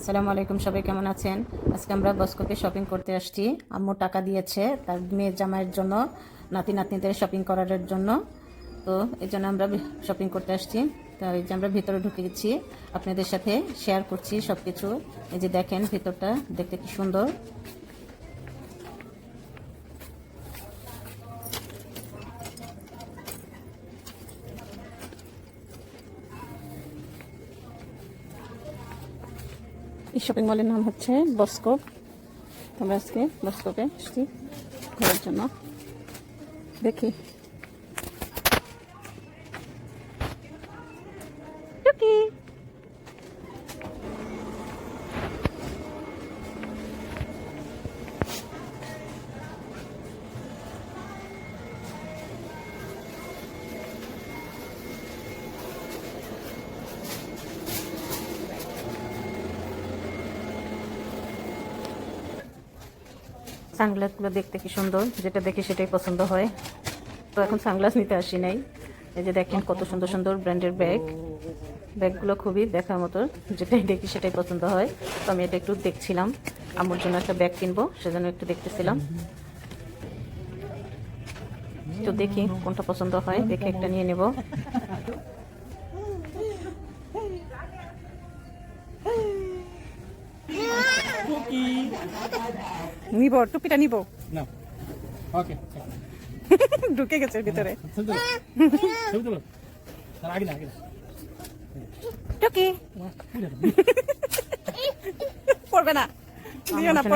আসসালামু আলাইকুম, সবাই কেমন আছেন? আজকে আমরা বস্কোতে শপিং করতে আসছি। আম্মু টাকা দিয়েছে তার মেয়ের জামাইয়ের জন্য, নাতি নাতনিদের শপিং করার জন্য। তো এই জন্য আমরা শপিং করতে আসছি। তো এই যে আমরা ভিতরে ঢুকে গেছি, আপনাদের সাথে শেয়ার করছি সব কিছু। এই যে দেখেন ভিতরটা দেখতে কি সুন্দর। এই শপিং মলের নাম হচ্ছে বস্কো। আমরা আজকে বস্কোতে আসছি ঘোরার জন্য। দেখি সানগ্লাসগুলো দেখতে কি সুন্দর, যেটা দেখি সেটাই পছন্দ হয়। তো এখন সানগ্লাস নিতে আসি নাই। এই যে দেখেন কত সুন্দর সুন্দর ব্র্যান্ডের ব্যাগগুলো খুবই দেখার মতো, যেটাই দেখি সেটাই পছন্দ হয়। তো আমি এটা একটু দেখছিলাম, আমার জন্য একটা ব্যাগ কিনবো, সেজন্য একটু দেখতেছিলাম। তো দেখি কোনটা পছন্দ হয়, দেখে একটা নিয়ে নেব। নিব, টুপিটা নিব। ঢুকে গেছে ভিতরে। টুকি পড়বে না।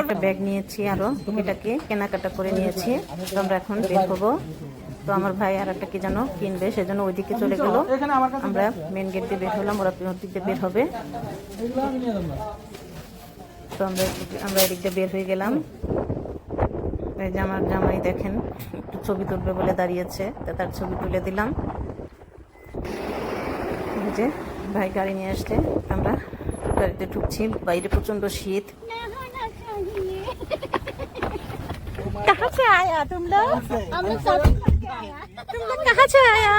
একটা ব্যাগ নিয়েছি, আরো এটাকে কেনাকাটা করে নিয়েছি। তো আমরা এখন বের হবো। তো আমার ভাই আর একটা কি যেন কিনবে, সেজন্য ওইদিকে চলে গেল। আমরা মেন গেট দিয়ে বের হলাম, ওরা ওদিক দিয়ে বের হবে। তো আমরা এদিক দিয়ে বের হয়ে গেলাম। এই যে আমার জামাই দেখেন একটু ছবি তুলবে বলে দাঁড়িয়েছে, তার ছবি তুলে দিলাম। এই যে ভাই গাড়ি নিয়ে আসছে, আমরা গাড়িতে ঢুকছি। বাইরে প্রচন্ড শীত। कहाँ से आया तुम लोग? तुम लोग कहाँ से आया?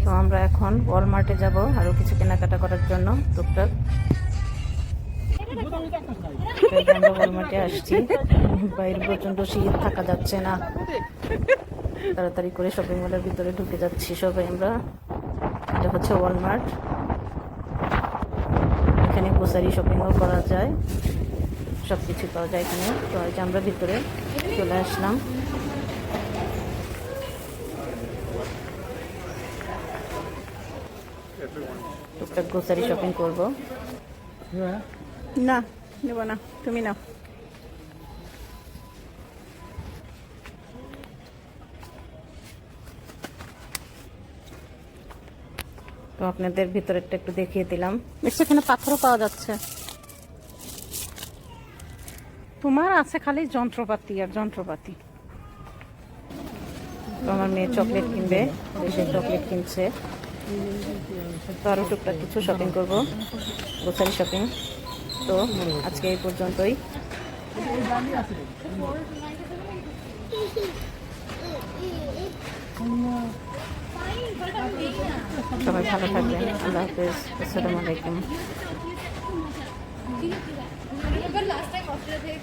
তো আমরা এখন ওয়ালমার্টে যাব আরো কিছু কেনাকাটা করার জন্য টুকটাক। আমরা ওয়ালমার্টে আসছি, বাইরে প্রচন্ড শীত, থাকা যাচ্ছে না। তাড়াতাড়ি করে শপিং মলের ভিতরে ঢুকে যাচ্ছি সবাই আমরা। এটা হচ্ছে ওয়ালমার্ট, এখানে গ্রোসারি শপিংও করা যায়, সব কিছু পাওয়া যায় এখানে। তো এই যে আমরা ভিতরে চলে আসলাম। টুকটাক গ্রোসারি শপিং করবো। না নেব না, তুমি নাও। তো আপনাদের ভিতরেরটা একটু দেখিয়ে দিলাম। এখানে পাথরও পাওয়া যাচ্ছে। তোমার আছে খালি যন্ত্রপাতি আর যন্ত্রপাতি। তো আমার মেয়ে চকলেট কিনবে, সে চকলেট কিনছে। তো আরও টুকটাক কিছু শপিং করবো, গ্রোসারি শপিং। তো আজকে এই পর্যন্তই। সবাই ভালো থাকবেন, আল্লাহ হাফেজ, আসসালামু আলাইকুম। Last time Australia